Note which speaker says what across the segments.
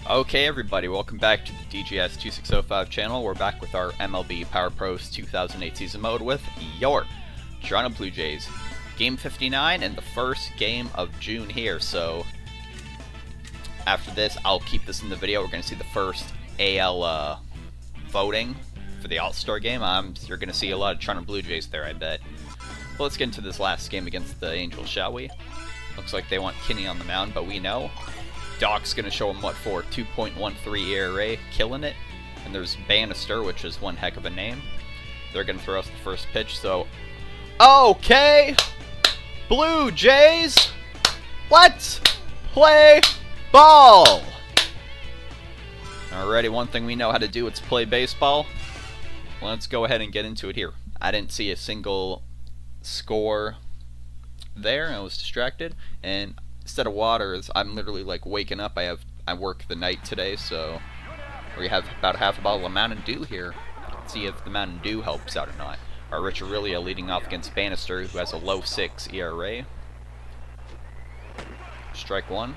Speaker 1: Okay, everybody, welcome back to the DGS 2605 channel. We're back with our MLB Power Pros 2008 season mode with your Toronto Blue Jays. Game 59 and the first game of June here, so after this, I'll keep this in the video. We're going to see the first AL voting for the All-Star game. You're going to see a lot of Toronto Blue Jays there, I bet. But let's get into this last game against the Angels, shall we? Looks like they want Kinney on the mound, but we know Doc's going to show him what for, 2.13 ERA, killing it. And there's Bannister, which is one heck of a name. They're going to throw us the first pitch, so... Okay! Blue Jays! Let's play ball! Alrighty, one thing we know how to do, it's play baseball. Let's go ahead and get into it here. I didn't see a single score there, I was distracted, and instead of water, I'm literally like waking up. I work the night today, so we have about half a bottle of Mountain Dew here. Let's see if the Mountain Dew helps out or not. Our Rich Aurelia leading off against Bannister, who has a low 6 ERA. Strike one.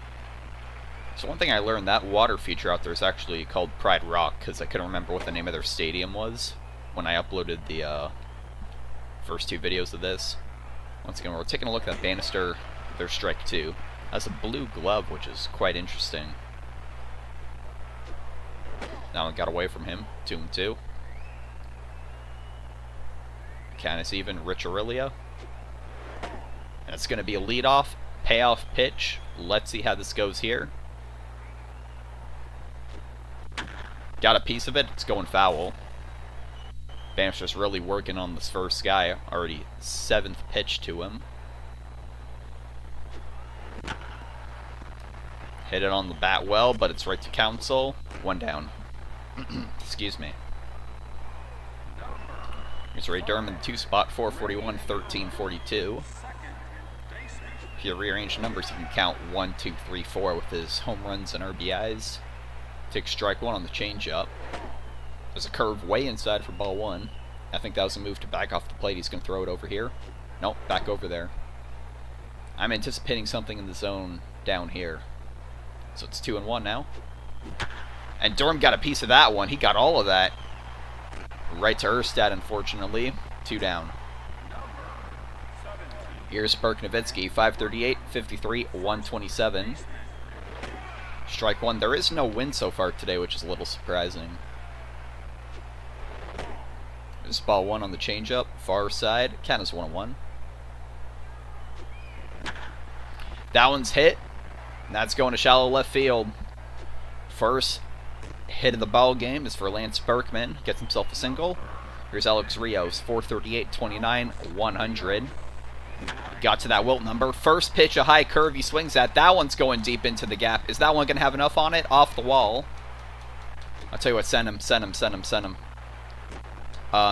Speaker 1: So one thing I learned, that water feature out there is actually called Pride Rock, because I couldn't remember what the name of their stadium was when I uploaded the first two videos of this. Once again, we're taking a look at Bannister, their strike two. Has a blue glove, which is quite interesting. Now it got away from him. 2-2. Canis even. Rich Aurelia. And it's going to be a leadoff, payoff pitch. Let's see how this goes here. Got a piece of it. It's going foul. Bannister's really working on this first guy. Already 7th pitch to him. Hit it on the bat well, but it's right to counsel. One down. Excuse me. Here's Ray Durham in the 2 spot, 441, 1342. If you rearrange the numbers, you can count 1, 2, 3, 4 with his home runs and RBIs. Takes strike one on the changeup. There's a curve way inside for ball one. I think that was a move to back off the plate. He's going to throw it over here. Nope, back over there. I'm anticipating something in the zone down here. So it's 2-1 now. And Durham got a piece of that one. He got all of that. Right to Erstad, unfortunately. 2 down. Here's Burke Nowitzki, 538, 53, 127. Strike one. There is no win so far today, which is a little surprising. There's ball one on the changeup, far side. Count as 1-1. That one's hit. That's going to shallow left field. First hit of the ball game is for Lance Berkman. Gets himself a single. Here's Alex Rios, 438, 29, 100. Got to that Wilt number. First pitch, a high curve he swings at. That one's going deep into the gap. Is that one going to have enough on it? Off the wall. I'll tell you what, send him.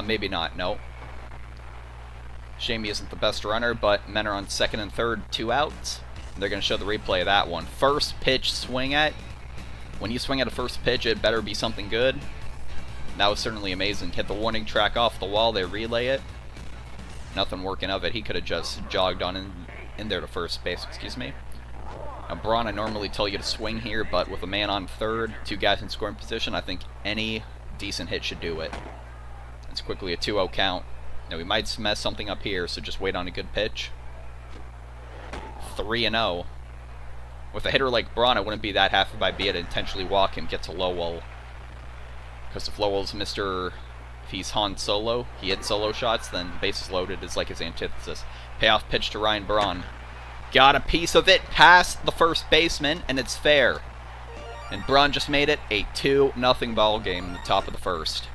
Speaker 1: Maybe not, no. Shame he isn't the best runner, but men are on second and third, 2 outs. They're going to show the replay of that one. First pitch swing at. When you swing at a first pitch, it better be something good. That was certainly amazing. Hit the warning track off the wall. They relay it. Nothing working of it. He could have just jogged on in there to first base. Excuse me. Now, Braun, I normally tell you to swing here, but with a man on third, 2 guys in scoring position, I think any decent hit should do it. It's quickly a 2-0 count. Now, we might mess something up here, so just wait on a good pitch. 3-0. With a hitter like Braun, it wouldn't be that half if I be it intentionally walk and get to Lowell. Because if Lowell's if he's Han Solo, he hits solo shots, then bases loaded is like his antithesis. Payoff pitch to Ryan Braun. Got a piece of it past the first baseman, and it's fair. And Braun just made it a 2-0 ball game in the top of the first.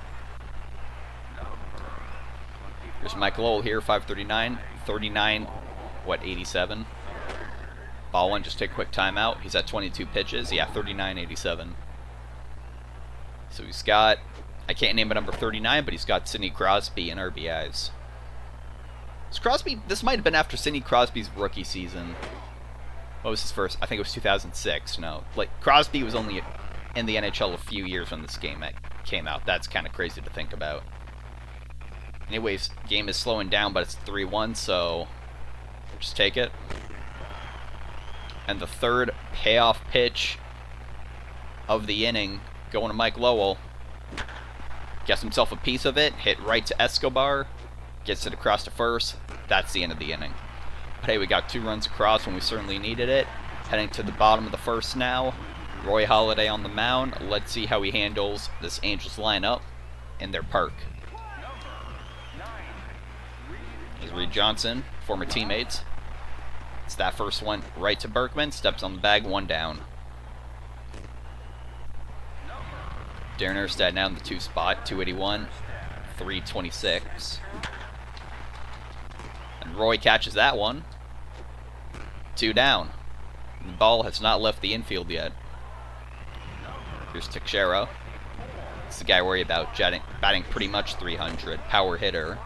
Speaker 1: Here's Mike Lowell here, 539, 39, 87? Ball one, just take a quick timeout. He's at 22 pitches. Yeah, 39-87. So he's got, I can't name a number 39, but he's got Sidney Crosby in RBIs. This might have been after Sidney Crosby's rookie season. What was his first? I think it was 2006. No, like Crosby was only in the NHL a few years when this game came out. That's kind of crazy to think about. Anyways, game is slowing down, but it's 3-1, so just take it. And the third payoff pitch of the inning going to Mike Lowell. Gets himself a piece of it, hit right to Escobar, gets it across to first. That's the end of the inning. But hey, we got 2 runs across when we certainly needed it. Heading to the bottom of the first now. Roy Halladay on the mound. Let's see how he handles this Angels lineup in their park. There's Reed Johnson, former teammates. It's that first one right to Berkman. Steps on the bag, 1 down. Darren Erstad now in the 2 spot, 281, 326. And Roy catches that one. 2 down. The ball has not left the infield yet. Here's Teixeira. It's the guy I worry about, batting pretty much 300. Power hitter.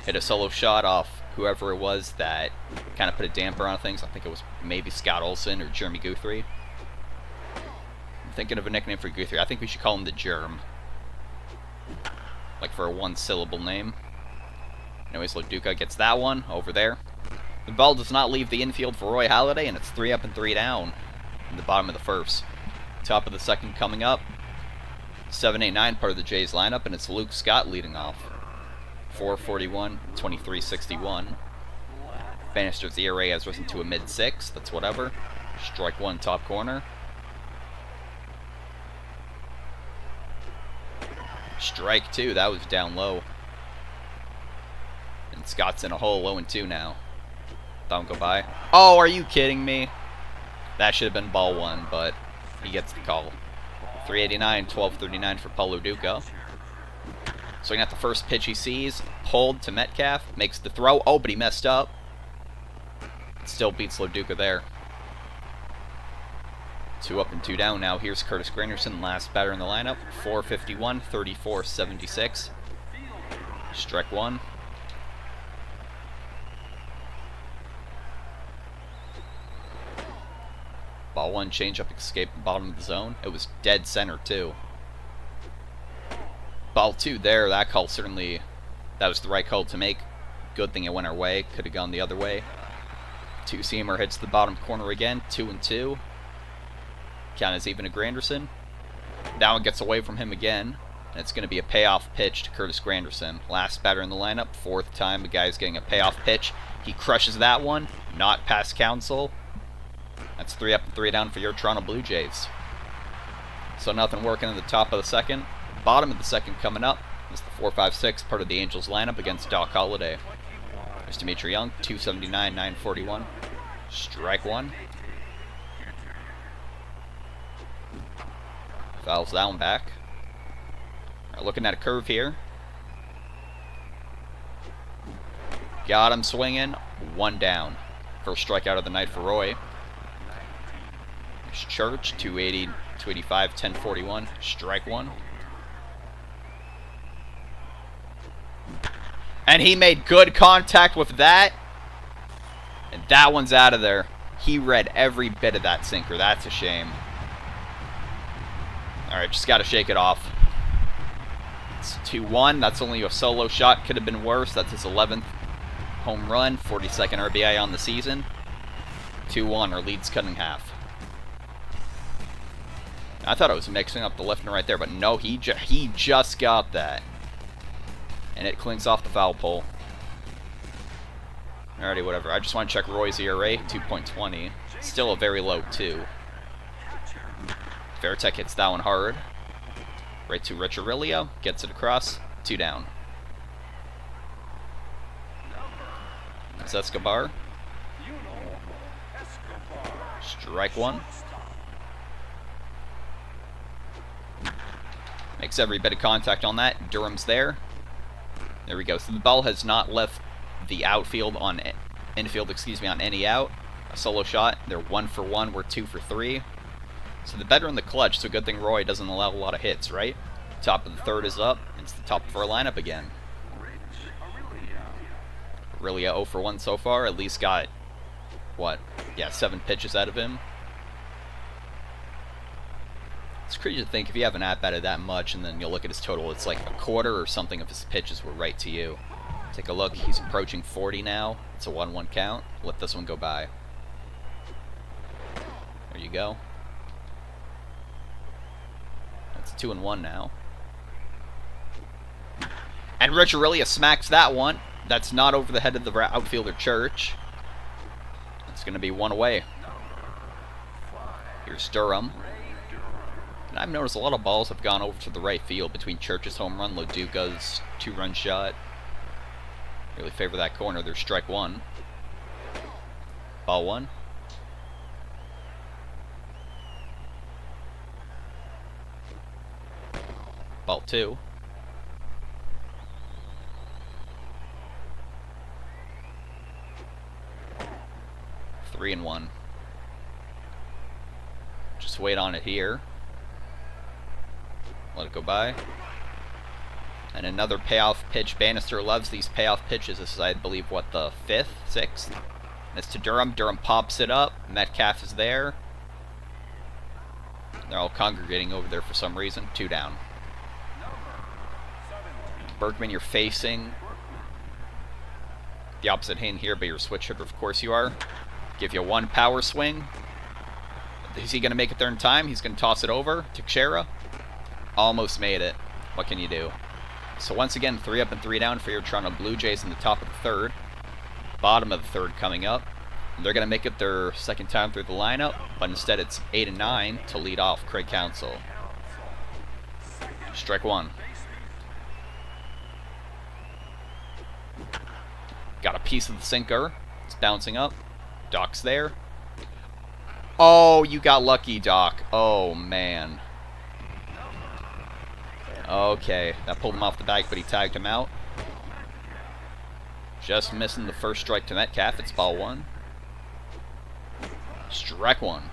Speaker 1: Hit a solo shot off whoever it was that kind of put a damper on things. I think it was maybe Scott Olson or Jeremy Guthrie. I'm thinking of a nickname for Guthrie. I think we should call him the Germ. Like for a 1-syllable name. Anyways, Loduca gets that one over there. The ball does not leave the infield for Roy Halladay, and it's 3 up and 3 down in the bottom of the first. Top of the second coming up. 7-8-9 part of the Jays lineup, and it's Luke Scott leading off. 441, 2361. Bannister's ERA has risen to a mid-6. That's whatever. Strike 1, top corner. Strike 2, that was down low. And Scott's in a hole, 0-2 now. Don't go by. Oh, are you kidding me? That should have been ball 1, but he gets the call. 389, 1239 for Paulo Duca. Swinging at the first pitch he sees. Pulled to Metcalf. Makes the throw. Oh, but he messed up. Still beats Loduca there. 2 up and 2 down now. Here's Curtis Granderson, last batter in the lineup. 451, 34-76. Strike 1. Ball 1, changeup, escape the bottom of the zone. It was dead center, too. Ball 2 there, that call certainly, that was the right call to make. Good thing it went our way. Could have gone the other way. 2-seamer hits the bottom corner again. 2-2. Count is even to Granderson. That one gets away from him again. And it's going to be a payoff pitch to Curtis Granderson. Last batter in the lineup. 4th time the guy's getting a payoff pitch. He crushes that one. Not past counsel. That's 3 up and 3 down for your Toronto Blue Jays. So nothing working in the top of the second. Bottom of the second coming up is the 4-5-6 part of the Angels lineup against Doc Halladay. There's Dimitri Young, 279, 941. Strike 1. Fouls that one back. Right, looking at a curve here. Got him swinging. 1 down. First strikeout of the night for Roy. There's Church, 280, 285, 1041. Strike 1. And he made good contact with that. And that one's out of there. He read every bit of that sinker. That's a shame. Alright, just got to shake it off. It's 2-1. That's only a solo shot. Could have been worse. That's his 11th home run. 42nd RBI on the season. 2-1. Our lead's cut in half. I thought I was mixing up the left and right there, but no, he just got that. And it clinks off the foul pole. Alrighty, whatever. I just want to check Roy's ERA, 2.20. Still a very low 2. Veritek hits that one hard. Right to Rich Aurelio. Gets it across. 2 down. That's Escobar. Strike 1. Makes every bit of contact on that. Durham's there. There we go. So the ball has not left the outfield on infield, on any out. A solo shot. They're 1 for 1. We're 2 for 3. So the better in the clutch. So good thing Roy doesn't allow a lot of hits, right? Top of the third is up. It's the top of our lineup again. Really 0 for 1 so far. At least got, what? Yeah, 7 pitches out of him. It's crazy to think if you have an at-bat that much and then you'll look at his total, it's like a quarter or something of his pitches were right to you. Take a look. He's approaching 40 now. It's a 1-1 count. Let this one go by. There you go. It's 2-1 now. And Rich Aurelia smacks that one. That's not over the head of the outfielder Church. It's going to be one away. Here's Durham. And I've noticed a lot of balls have gone over to the right field between Church's home run, Loduca's 2-run shot. Really favor that corner. There's strike one. Ball one. Ball two. Three and one. Just wait on it here. Let it go by. And another payoff pitch. Bannister loves these payoff pitches. This is, I believe, what, the 5th, 6th? And it's to Durham. Durham pops it up. Metcalf is there. They're all congregating over there for some reason. 2 down. Bergman, you're facing the opposite hand here, but you're a switch hitter. Of course you are. Give you one power swing. Is he going to make it there in time? He's going to toss it over. Teixeira. Almost made it. What can you do? So once again, 3 up and 3 down for your Toronto Blue Jays in the top of the 3rd. Bottom of the 3rd coming up. They're going to make it their second time through the lineup, but instead it's 8 and 9 to lead off Craig Counsell. Strike one. Got a piece of the sinker. It's bouncing up. Doc's there. Oh, you got lucky, Doc. Oh, man. Okay, that pulled him off the bag, but he tagged him out. Just missing the first strike to Metcalf. It's ball one. Strike one.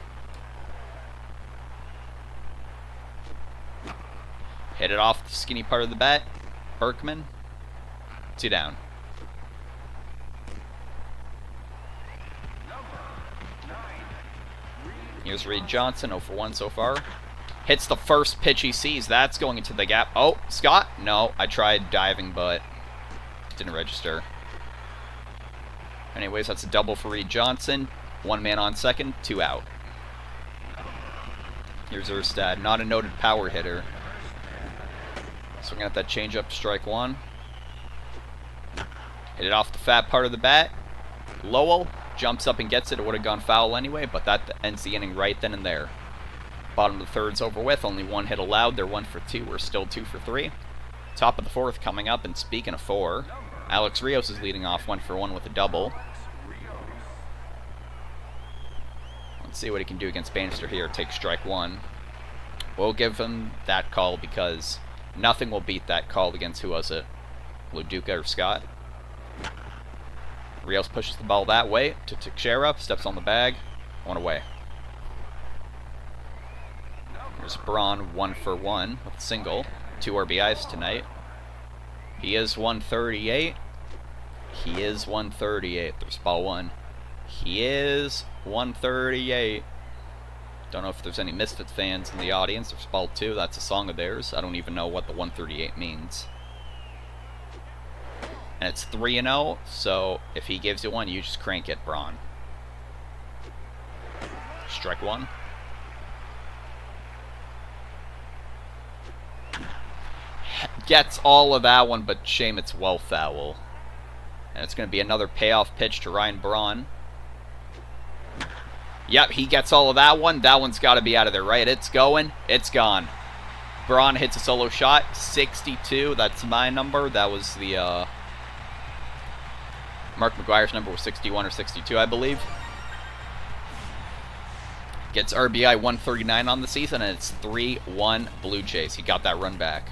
Speaker 1: Hit it off the skinny part of the bat. Berkman. 2 down. Here's Reed Johnson, 0 for 1 so far. Hits the first pitch he sees. That's going into the gap. Oh, Scott? No, I tried diving, but didn't register. Anyways, that's a double for Reed Johnson. 1 man on second, 2 out. Here's Erstad, not a noted power hitter. Swinging at that changeup, strike one. Hit it off the fat part of the bat. Lowell jumps up and gets it. It would have gone foul anyway, but that ends the inning right then and there. Bottom of the 3rd's over with. Only 1 hit allowed. They're 1 for 2. We're still 2 for 3. Top of the 4th coming up, and speaking of 4, Alex Rios is leading off 1 for 1 with a double. Let's see what he can do against Bannister here. Take strike one. We'll give him that call because nothing will beat that call against, who was it? Loduca or Scott? Rios pushes the ball that way to Teixeira. Steps on the bag. 1 away. There's Braun, 1 for 1 with a single. 2 RBIs tonight. He is 138. He is 138. There's ball one. He is 138. Don't know if there's any Misfits fans in the audience. There's ball two. That's a song of theirs. I don't even know what the 138 means. And it's 3-0, so if he gives you one, you just crank it, Braun. Strike one. Gets all of that one, but shame it's well foul. And it's going to be another payoff pitch to Ryan Braun. Yep, he gets all of that one. That one's got to be out of there, right? It's going. It's gone. Braun hits a solo shot. 62. That's my number. That was the... Mark McGuire's number was 61 or 62, I believe. Gets RBI 139 on the season, and it's 3-1 Blue Jays. He got that run back.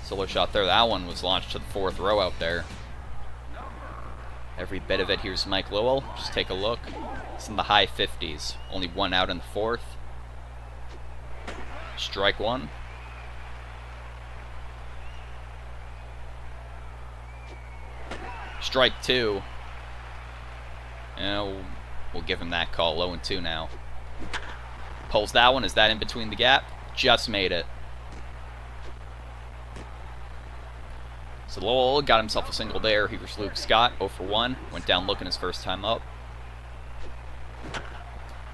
Speaker 1: Solo shot there. That one was launched to the 4th row out there. Every bit of it. Here's Mike Lowell. Just take a look. It's in the high 50s. Only 1 out in the 4th. Strike one. Strike two. And we'll give him that call. 0-2 now. Pulls that one. Is that in between the gap? Just made it. So Lowell got himself a single there. Here's Luke Scott, 0 for 1. Went down looking his first time up.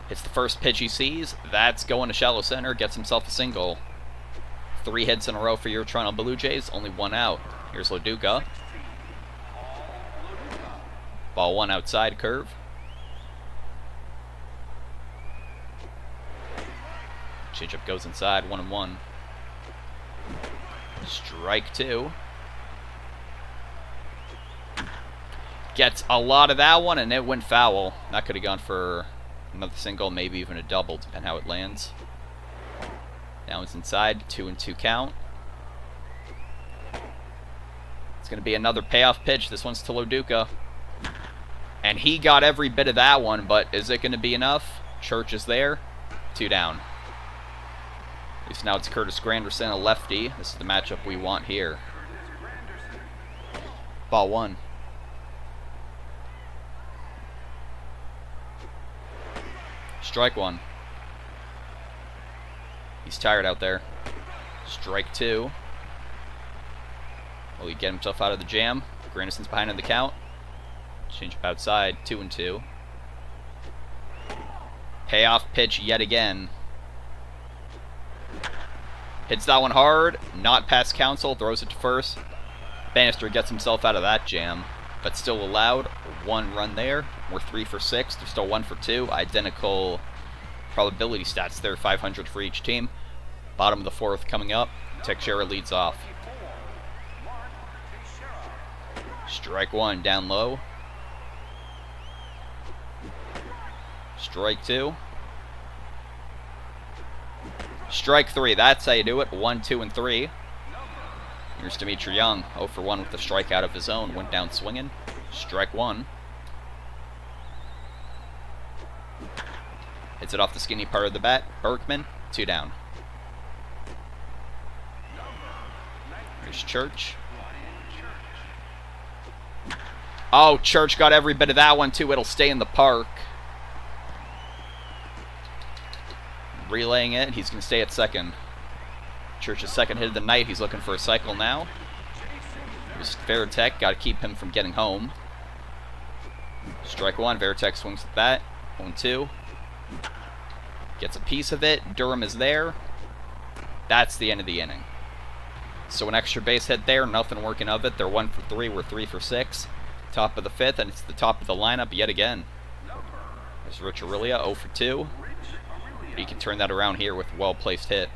Speaker 1: Hits the first pitch he sees. That's going to shallow center. Gets himself a single. 3 hits in a row for your Toronto Blue Jays. Only 1 out. Here's Loduca. Ball 1 outside, curve. Changeup goes inside, 1-1. Strike 2. Gets a lot of that one, and it went foul. That could have gone for another single, maybe even a double, depending how it lands. Now it's inside, 2-2 count. It's going to be another payoff pitch. This one's to Loduca. And he got every bit of that one, but is it going to be enough? Church is there. 2 down. At least now it's Curtis Granderson, a lefty. This is the matchup we want here. Ball 1. Strike 1. He's tired out there. Strike 2. Will he get himself out of the jam? Granderson's behind in the count. Change up outside, 2-2. Payoff pitch yet again. Hits that one hard, not past Council, throws it to first. Bannister gets himself out of that jam, but still allowed 1 run there. We're 3 for 6, they're still 1 for 2. Identical probability stats there, 500 for each team. Bottom of the 4th coming up. Teixeira leads off. Strike 1, down low. Strike 2. Strike 3, that's how you do it. 1, 2, and 3. Here's Dimitri Young, 0 for 1 with a strikeout of his own. Went down swinging. Strike 1. Hits it off the skinny part of the bat. Berkman, 2 down. Here's Church. Oh, Church got every bit of that one, too. It'll stay in the park. Relaying it. He's going to stay at second. Church's second hit of the night. He's looking for a cycle now. Here's Veritek. Got to keep him from getting home. Strike 1. Veritek swings at that. 1-2. Gets a piece of it. Durham is there. That's the end of the inning. So an extra base hit there. Nothing working of it. They're 1 for 3. We're 3 for 6. Top of the 5th, and it's the top of the lineup yet again. There's Rich Aurelia, 0 for 2. He can turn that around here with a well-placed hit.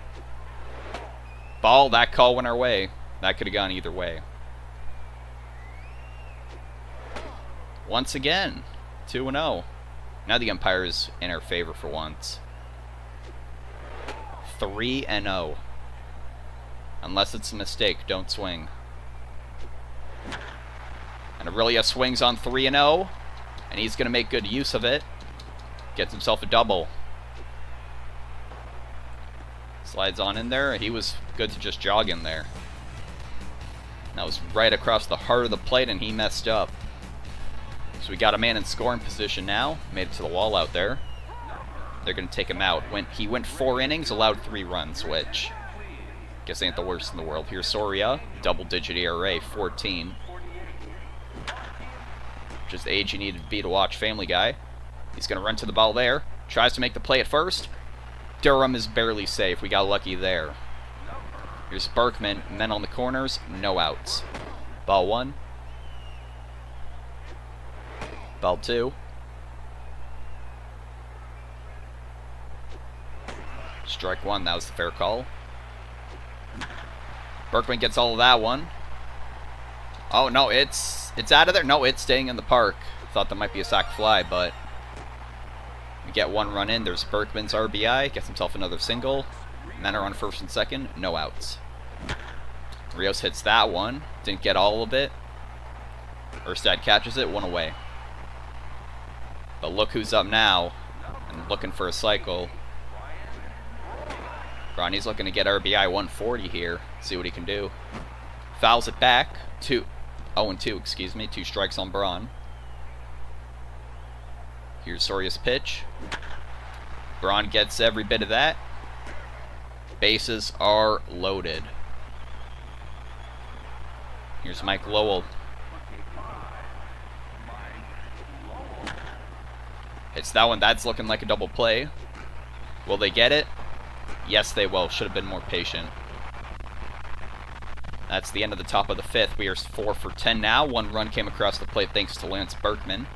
Speaker 1: Ball, that call went our way. That could have gone either way. Once again, 2-0. Now the umpire is in our favor for once. 3-0. Unless it's a mistake, don't swing. And Aurelia swings on 3-0, and he's going to make good use of it. Gets himself a double. Slides on in there. He was good to just jog in there. That was right across the heart of the plate, and he messed up. So we got a man in scoring position now. Made it to the wall out there. They're going to take him out. He went 4 innings, allowed 3 runs, which I guess ain't the worst in the world. Here's Soria, double-digit ERA, 14. Just the age you need to be to watch Family Guy. He's going to run to the ball there. Tries to make the play at first. Durham is barely safe. We got lucky there. Here's Berkman. Men on the corners. No outs. Ball 1. Ball 2. Strike 1. That was the fair call. Berkman gets all of that one. Oh, no, it's out of there. No, it's staying in the park. Thought that might be a sac fly, but we get 1 run in. There's Berkman's RBI. Gets himself another single. Men are on first and second. No outs. Rios hits that one. Didn't get all of it. Erstad catches it. 1 away. But look who's up now and looking for a cycle. Ronnie's looking to get RBI 140 here. See what he can do. Fouls it back. 0-2, excuse me. 2 strikes on Braun. Here's Soria's pitch. Braun gets every bit of that. Bases are loaded. Here's Mike Lowell. It's that one. That's looking like a double play. Will they get it? Yes, they will. Should have been more patient. That's the end of the top of the fifth. We are 4 for 10 now. One run came across the plate thanks to Lance Berkman.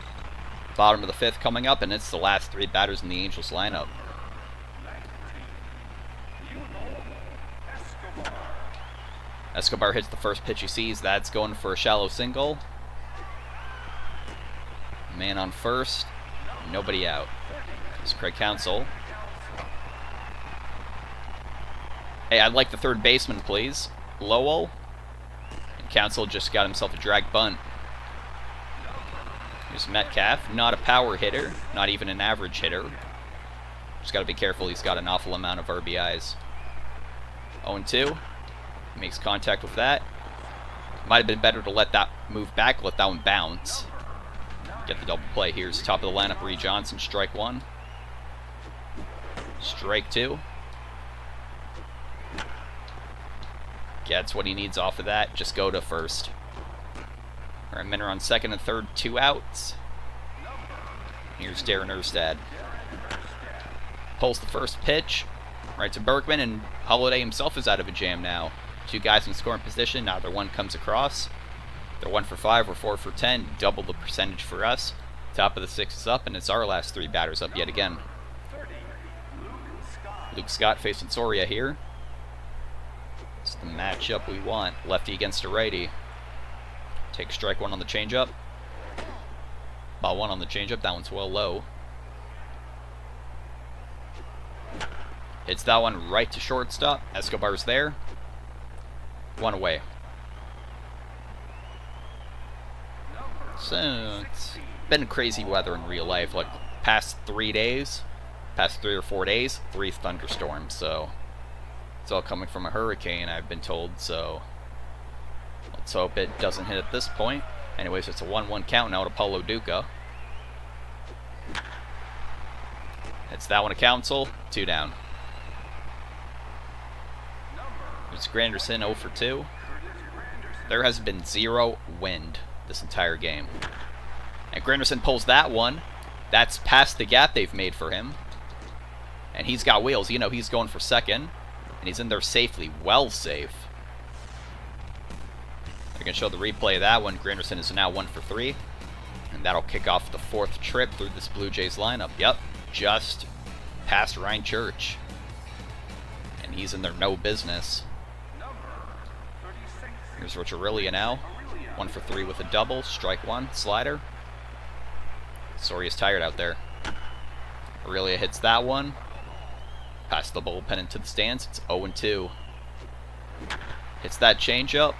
Speaker 1: Bottom of the fifth coming up, and it's the last 3 batters in the Angels lineup. Escobar hits the first pitch he sees. That's going for a shallow single. Man on first. Nobody out. It's Craig Counsell. Hey, I'd like the third baseman, please. Lowell. And Counsell just got himself a drag bunt. Here's Metcalf. Not a power hitter. Not even an average hitter. Just got to be careful. He's got an awful amount of RBIs. 0-2. He makes contact with that. Might have been better to let that move back, let that one bounce. Get the double play. Here's top of the lineup, Ree Johnson, strike 1. Strike 2. Gets what he needs off of that. Just go to first. Alright, men are on second and third, 2 outs. Here's Darren Erstad. Pulls the first pitch. Right to Berkman, and Halladay himself is out of a jam now. 2 guys in scoring position. Neither one comes across. They're 1 for 5. We're 4 for 10. Double the percentage for us. Top of the 6 is up, and it's our last 3 batters up yet again. Luke Scott facing Soria here. It's the matchup we want. Lefty against a righty. Take strike 1 on the changeup. Ball 1 on the changeup. That one's well low. Hits that one right to shortstop. Escobar's there. 1 away. So, it's been crazy weather in real life. Like, past 3 days, past 3 or 4 days, 3 thunderstorms. So, it's all coming from a hurricane, I've been told. So, let's hope it doesn't hit at this point. Anyways, it's a 1-1 count now to Paulo Duca. It's that one to Counsell. 2 down. It's Granderson 0 for 2. There has been 0 wind this entire game. And Granderson pulls that one. That's past the gap they've made for him. And he's got wheels. You know, he's going for second. And he's in there safely. Well safe. They're going to show the replay of that one. Granderson is now 1 for 3. And that'll kick off the 4th trip through this Blue Jays lineup. Yep, just past Ryan Church. And he's in there no business. Here's Rich Aurelia now. 1 for 3 with a double. Strike 1. Slider. Soria's tired out there. Aurelia hits that one. Past the bullpen into the stands. It's 0-2. Hits that changeup.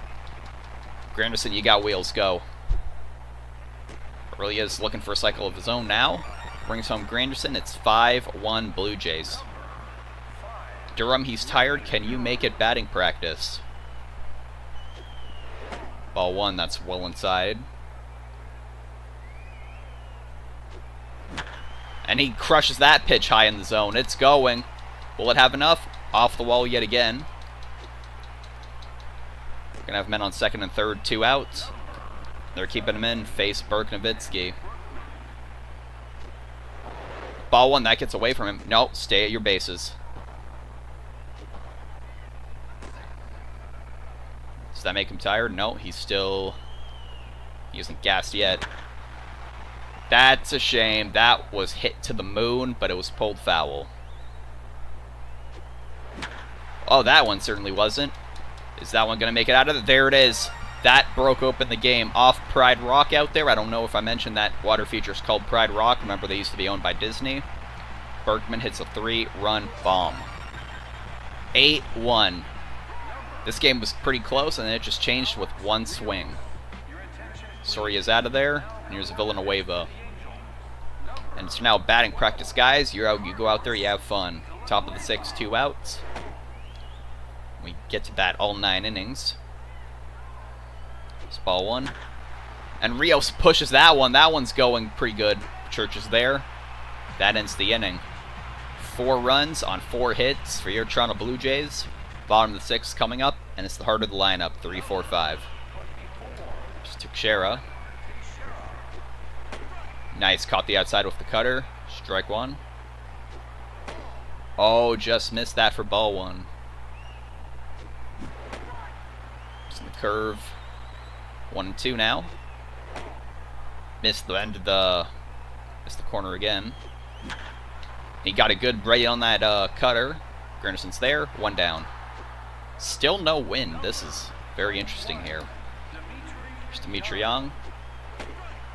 Speaker 1: Granderson, you got wheels. Go. Aurelia's looking for a cycle of his own now. Brings home Granderson. It's 5-1 Blue Jays. Durham, he's tired. Can you make it batting practice? Ball 1, that's well inside. And he crushes that pitch high in the zone. It's going. Will it have enough? Off the wall yet again. We're going to have men on second and third, 2 outs. They're keeping him in. Face Berknovitsky. Ball 1, that gets away from him. No, stay at your bases. Does that make him tired? No, he isn't gassed yet. That's a shame. That was hit to the moon, but it was pulled foul. Oh, that one certainly wasn't. Is that one going to make it out of it? There it is. That broke open the game. Off Pride Rock out there. I don't know if I mentioned that water feature is called Pride Rock. Remember, they used to be owned by Disney. Berkman hits a 3-run bomb. 8-1. This game was pretty close, and then it just changed with 1 swing. Soria's out of there, and here's Villanueva. And it's now batting practice, guys. You go out there, you have fun. Top of the 6, 2 outs. We get to bat all 9 innings. It's ball 1. And Rios pushes that one. That one's going pretty good. Church is there. That ends the inning. 4 runs on 4 hits for your Toronto Blue Jays. Bottom of the 6th coming up, and it's the heart of the lineup, 3, 4, 5. Just took Shara. Nice, caught the outside with the cutter. Strike one. Oh, just missed that for ball one. It's in the curve. 1 and 2 now. Missed the end of the... Missed the corner again. He got a good break on that cutter. Granderson's there. 1 down. Still no win. This is very interesting here. Here's Dimitri Young.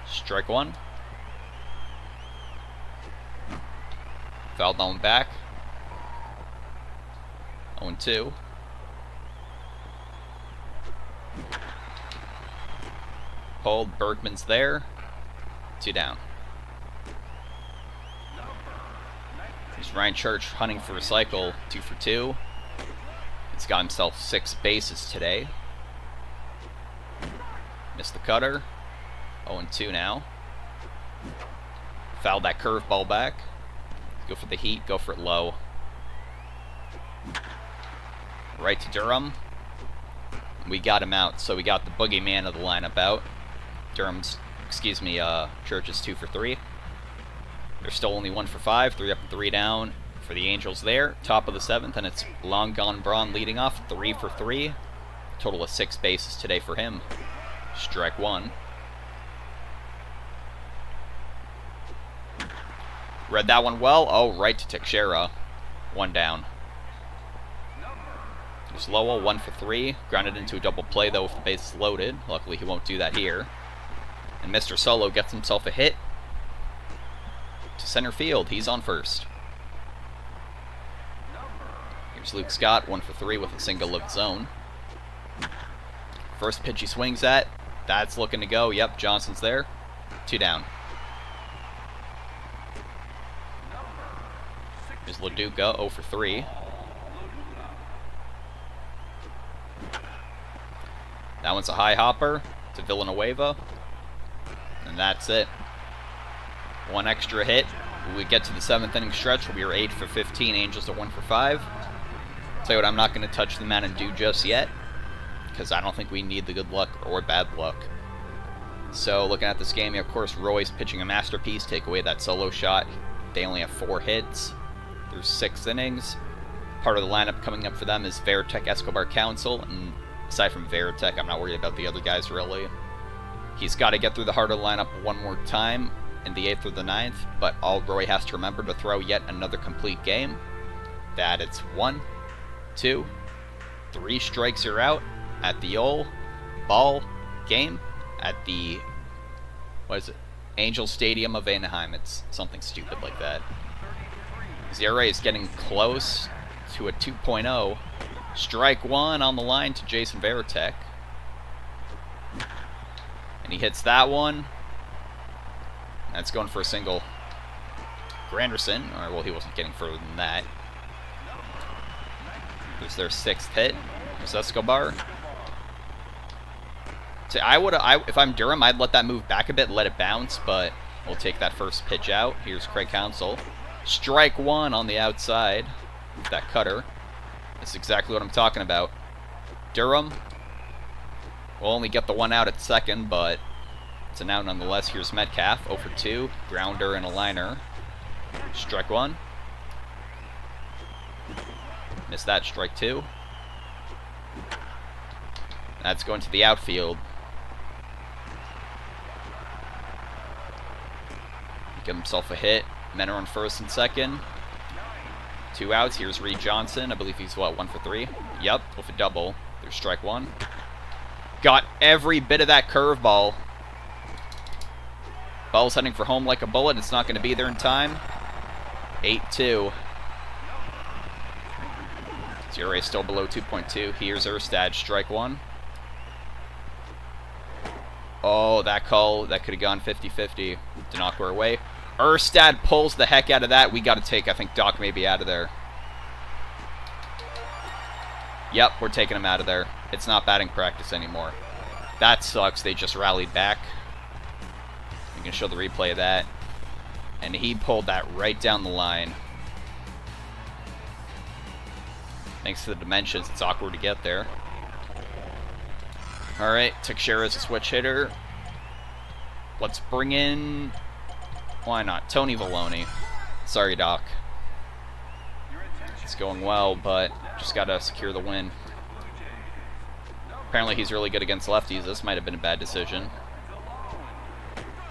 Speaker 1: Strike one. Fouled on back. 0 and 2. Hold. Bergman's there. 2 down. Here's Ryan Church hunting for a cycle. 2 for 2. He's got himself 6 bases today. Missed the cutter. 0 and 2 now. Fouled that curveball back. Go for the heat. Go for it low. Right to Durham. We got him out, so we got the boogeyman of the lineup out. Durham's, Church is 2 for 3. They're still only 1 for 5, 3 up and 3 down for the Angels there. Top of the 7th, and it's Long Gone Braun leading off, 3 for 3. Total of 6 bases today for him. Strike one. Read that one well. Oh, right to Teixeira. 1 down. There's Lowell, 1 for 3. Grounded into a double play, though, with the bases loaded. Luckily, he won't do that here. And Mr. Solo gets himself a hit to center field. He's on first. Here's Luke Scott, 1 for 3 with a single of his own. First pitch he swings at. That's looking to go. Yep, Johnson's there. 2 down. Here's LaDuca, 0 for 3. That one's a high hopper to Villanueva. And that's it. 1 extra hit. When we get to the 7th inning stretch, we are 8 for 15. Angels are 1 for 5. Tell you what, I'm not going to touch the Mountain Dew just yet, because I don't think we need the good luck or bad luck. So, looking at this game, of course, Roy's pitching a masterpiece. Take away that solo shot. They only have 4 hits. There's 6 innings. Part of the lineup coming up for them is Veritek, Escobar, Council, and aside from Veritek, I'm not worried about the other guys, really. He's got to get through the heart of the lineup one more time in the 8th or the 9th, but all Roy has to remember to throw yet another complete game. That it's 1, 2, 3 strikes are out at the old ball game at the, Angel Stadium of Anaheim. It's something stupid like that. Zera is getting close to a 2.0. Strike one on the line to Jason Veritek. And he hits that one. That's going for a single. Granderson, or well, he wasn't getting further than that. There's their 6th hit. There's Escobar. So if I'm Durham, I'd let that move back a bit, let it bounce, but we'll take that first pitch out. Here's Craig Counsell. Strike one on the outside with that cutter. That's exactly what I'm talking about. Durham will only get the 1 out at second, but it's an out nonetheless. Here's Metcalf, 0 for 2. Grounder and a liner. Strike one. Missed that, strike 2. That's going to the outfield. Give himself a hit. Men are on first and second. 2 outs. Here's Reed Johnson. I believe he's, 1 for 3? Yep, with a double. There's strike 1. Got every bit of that curveball. Ball's heading for home like a bullet. It's not going to be there in time. 8-2. Zero is still below 2.2. Here's Erstad. Strike 1. Oh, that call, that could have gone 50-50. Did not go our way. Erstad pulls the heck out of that. We got to take, I think Doc may be out of there. Yep, we're taking him out of there. It's not batting practice anymore. That sucks. They just rallied back. You can show the replay of that. And he pulled that right down the line. Thanks to the dimensions, it's awkward to get there. Alright, Teixeira's a switch hitter. Let's bring in... Why not? Tony Vallone. Sorry, Doc. It's going well, but just gotta secure the win. Apparently he's really good against lefties. This might have been a bad decision.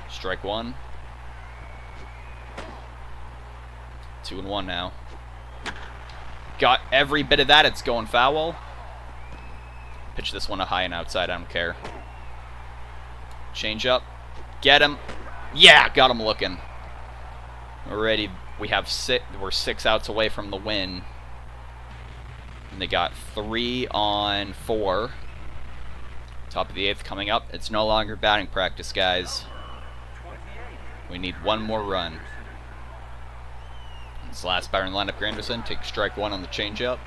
Speaker 1: Strike one. 2-1 now. Got every bit of that. It's going foul. Pitch this one a high and outside. I don't care. Change up. Get him. Yeah, got him looking. Already, we're 6 outs away from the win. And they got 3 on 4. Top of the 8th coming up. It's no longer batting practice, guys. We need one more run. This last batter in lineup, Granderson takes strike one on the changeup.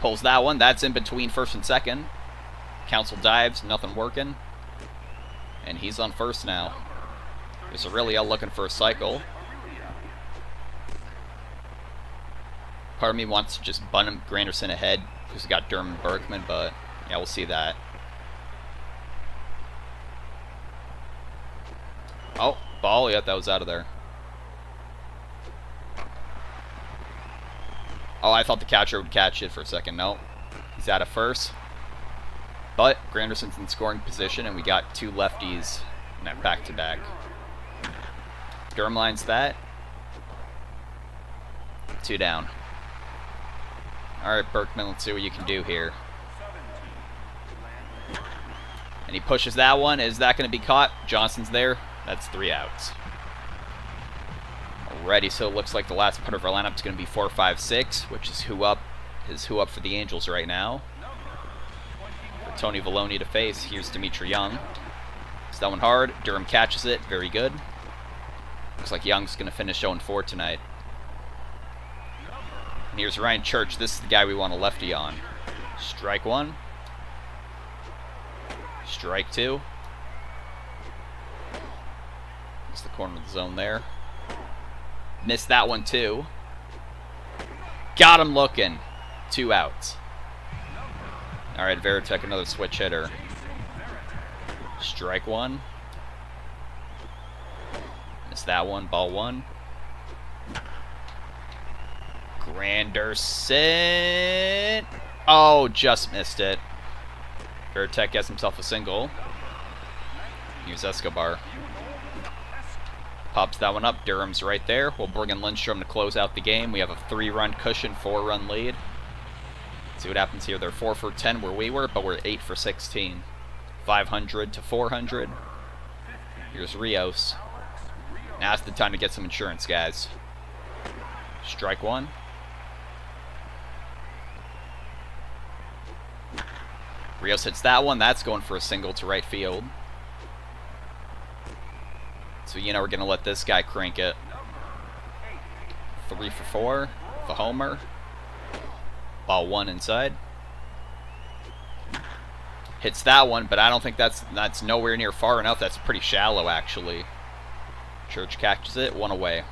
Speaker 1: Pulls that one. That's in between first and second. Counsel dives. Nothing working. And he's on first now. There's Aurelia looking for a cycle. Part of me wants to just bunt him Granderson ahead because we got Durham and Berkman, but yeah, we'll see that. Oh, ball. Yeah, that was out of there. Oh, I thought the catcher would catch it for a second. No, he's out of first. But Granderson's in scoring position, and we got 2 lefties in that back-to-back. Durham lines that. 2 down. All right, Berkman, let's see what you can do here. And he pushes that one. Is that going to be caught? Johnson's there. That's 3 outs. Alrighty, so it looks like the last putter of our lineup is going to be 4-5-6, which is who up for the Angels right now. For Tony Valoni to face, here's Dimitri Young. It's that one hard. Durham catches it. Very good. Looks like Young's going to finish 0-4 tonight. And here's Ryan Church. This is the guy we want a lefty on. Strike one. Strike two. That's the corner of the zone there. Missed that one too. Got him looking. 2 outs. Alright, Veritek, another switch hitter. Strike one. Missed that one. Ball one. Granderson. Oh, just missed it. Veritek gets himself a single. Here's Escobar. Pops that one up. Durham's right there. We'll bring in Lindstrom to close out the game. We have a 3-run cushion, 4-run lead. See what happens here. They're 4 for 10 where we were, but we're 8 for 16. 500 to 400. Here's Rios. Now's the time to get some insurance, guys. Strike one. Rios hits that one. That's going for a single to right field. So, you know, we're going to let this guy crank it. 3 for 4. The homer. Ball one inside. Hits that one, but I don't think that's nowhere near far enough. That's pretty shallow, actually. Church catches it. 1 away.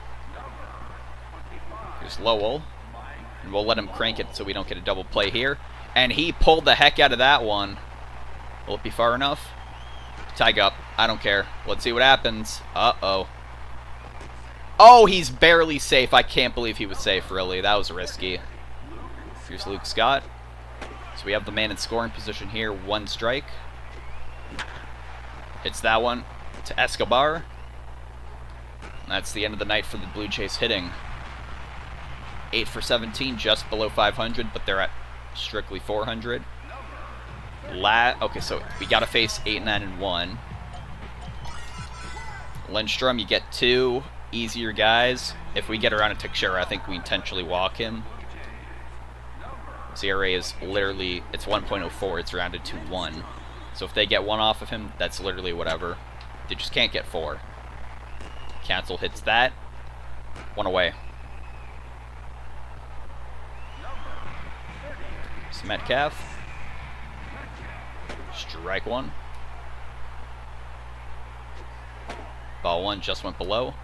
Speaker 1: Here's Lowell. And we'll let him crank it so we don't get a double play here. And he pulled the heck out of that one. Will it be far enough? Tag up. I don't care. Let's see what happens. Uh-oh. Oh, he's barely safe. I can't believe he was safe, really. That was risky. Here's Luke Scott. So we have the man in scoring position here. 1 strike. Hits that one to Escobar. And that's the end of the night for the Blue Jays hitting. 8 for 17, just below 500, but they're at strictly 400. Okay, so we got to face 8, 9, and 1. Lindstrom, you get 2 easier guys. If we get around to Teixeira, I think we intentionally walk him. His ERA is literally, it's 1.04. It's rounded to 1. So if they get 1 off of him, that's literally whatever. They just can't get 4. Cancel hits that. 1 away. It's Metcalf. Strike one. Ball one just went below.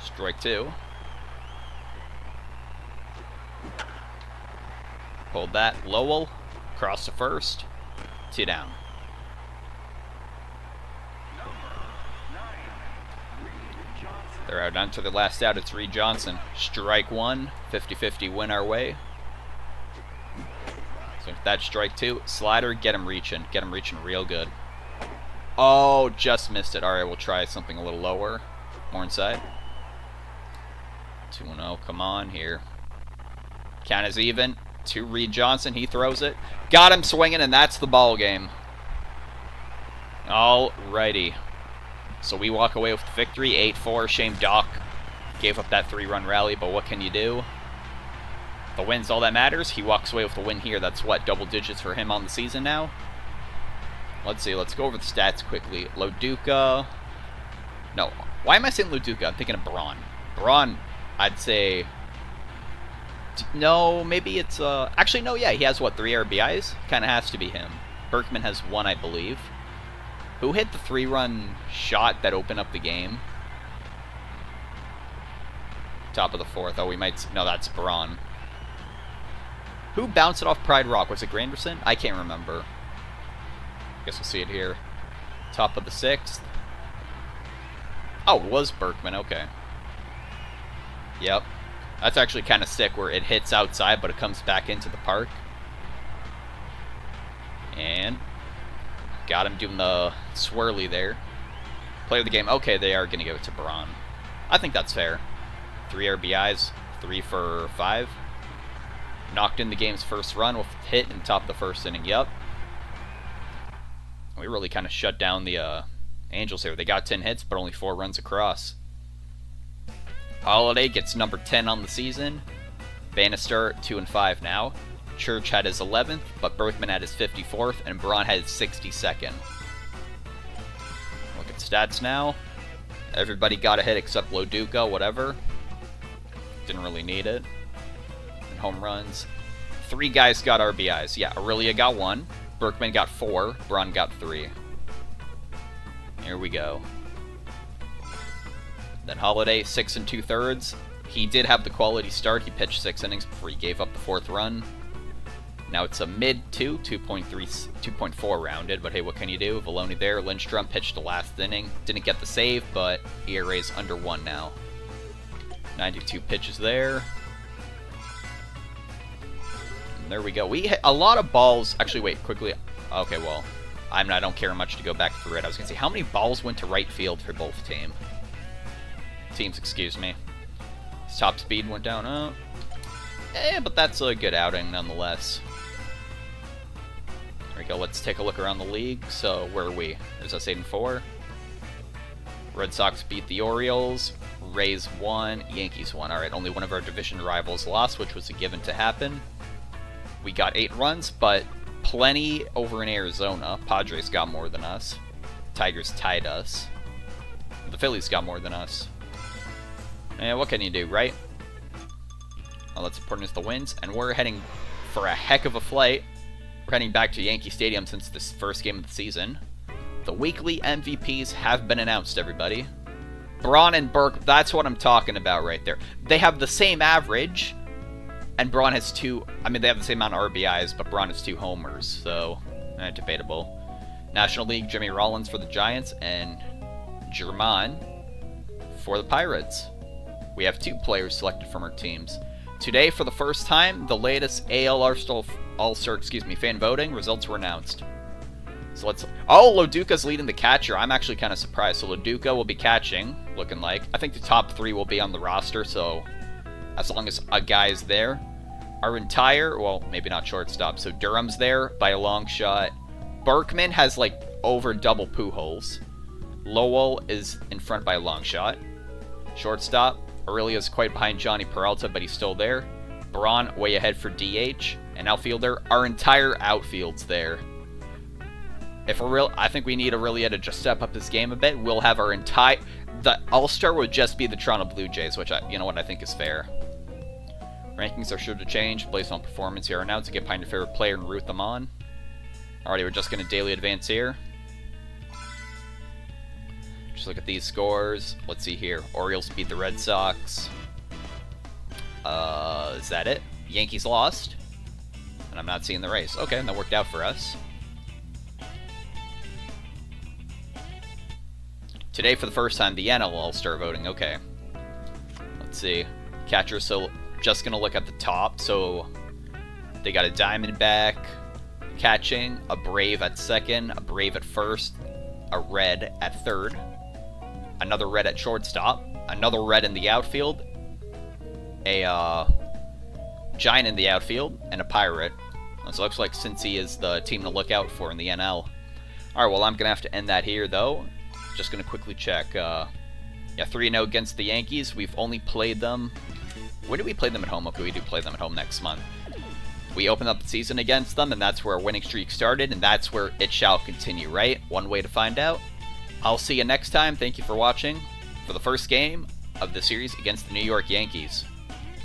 Speaker 1: Strike two. Pulled that. Lowell. Cross to first. 2 down. They're out onto the last out. It's Reed Johnson. Strike one. 50-50 win our way. So that's strike two. Slider, get him reaching. Get him reaching real good. Oh, just missed it. Alright, we'll try something a little lower. More inside. 2-0. Come on here. Count is even. To Reed Johnson. He throws it. Got him swinging, and that's the ball game. Alrighty. So we walk away with the victory. 8-4. Shame Doc gave up that 3-run rally, but what can you do? The win's all that matters. He walks away with the win here. That's what, double digits for him on the season now? Let's see. Let's go over the stats quickly. Loduca. No. Why am I saying Loduca? I'm thinking of Braun. Braun, I'd say... No, maybe it's... Actually, no, yeah. He has, what, 3 RBIs? Kind of has to be him. Berkman has 1, I believe. Who hit the 3-run shot that opened up the game? Top of the 4th. Oh, we might... No, that's Braun. Who bounced it off Pride Rock? Was it Granderson? I can't remember. Guess we'll see it here. Top of the 6th. Oh, it was Berkman. Okay. Yep. That's actually kind of sick where it hits outside, but it comes back into the park. And got him doing the swirly there. Player of the game. Okay, they are going to give it to Braun. I think that's fair. 3 RBIs. 3 for 5. Knocked in the game's first run with a hit in the top of the first inning. Yep. We really kind of shut down the Angels here. They got 10 hits, but only 4 runs across. Halladay gets number 10 on the season. Bannister, 2-5 now. Church had his 11th, but Berkman had his 54th, and Braun had his 62nd. Look at stats now. Everybody got a hit except Loduca, whatever. Didn't really need it. And home runs. 3 guys got RBIs. Yeah, Aurelia got 1. Berkman got 4. Braun got 3. Here we go. Then Halladay, 6 2/3. He did have the quality start. He pitched 6 innings before he gave up the 4th run. Now it's a mid-2, 2.4 rounded, but hey, what can you do? Valoni there. Lindstrom pitched the last inning. Didn't get the save, but ERA's under 1 now. 92 pitches there. And there we go. We hit a lot of balls. Actually, wait, quickly. Okay, well, I don't care much to go back through it. I was going to say, how many balls went to right field for both teams, excuse me. His top speed went down. But that's a good outing nonetheless. There we go. Let's take a look around the league. So, where are we? There's us 8-4. Red Sox beat the Orioles. Rays won. Yankees won. Alright, only one of our division rivals lost, which was a given to happen. We got 8 runs, but plenty over in Arizona. Padres got more than us. Tigers tied us. The Phillies got more than us. And what can you do, right? Well, that's important as the wins, and we're heading for a heck of a flight. We're heading back to Yankee Stadium since this first game of the season. The weekly MVPs have been announced, everybody. Braun and Burke, that's what I'm talking about right there. They have the same average, and Braun has 2, I mean, they have the same amount of RBIs, but Braun has 2 homers, so, debatable. National League, Jimmy Rollins for the Giants, and German for the Pirates. We have 2 players selected from our teams. Today, for the first time, the latest AL All-Star, fan voting results were announced. So let's... Oh, Loduca's leading the catcher. I'm actually kind of surprised. So Loduca will be catching, looking like. I think the top 3 will be on the roster, so as long as a guy's there. Our entire... Well, maybe not shortstop. So Durham's there by a long shot. Berkman has, like, over double Pujols. Lowell is in front by a long shot. Shortstop. Aurelia's quite behind Johnny Peralta, but he's still there. Braun way ahead for DH. And outfielder, our entire outfield's there. I think we need Aurelia to just step up his game a bit. We'll have our entire... The All-Star would just be the Toronto Blue Jays, which, you know what, I think is fair. Rankings are sure to change based on performance here and now to get behind your favorite player and root them on. Alrighty, we're just going to daily advance here. Just look at these scores. Let's see here. Orioles beat the Red Sox. Is that it? Yankees lost. And I'm not seeing the Rays. Okay, that worked out for us. Today, for the first time, the NL All-Star voting. Okay. Let's see. Catcher, so just going to look at the top. So they got a Diamondback catching, a Brave at second, a Brave at first, a Red at third, another Red at shortstop, another Red in the outfield, a Giant in the outfield, and a Pirate. So it looks like Cincy is the team to look out for in the NL. Alright, well, I'm going to have to end that here, though. Just going to quickly check. Yeah, 3-0 against the Yankees. We've only played them... When did we play them at home? Okay, we do play them at home next month. We opened up the season against them, and that's where our winning streak started, and that's where it shall continue, right? One way to find out. I'll see you next time. Thank you for watching for the first game of the series against the New York Yankees.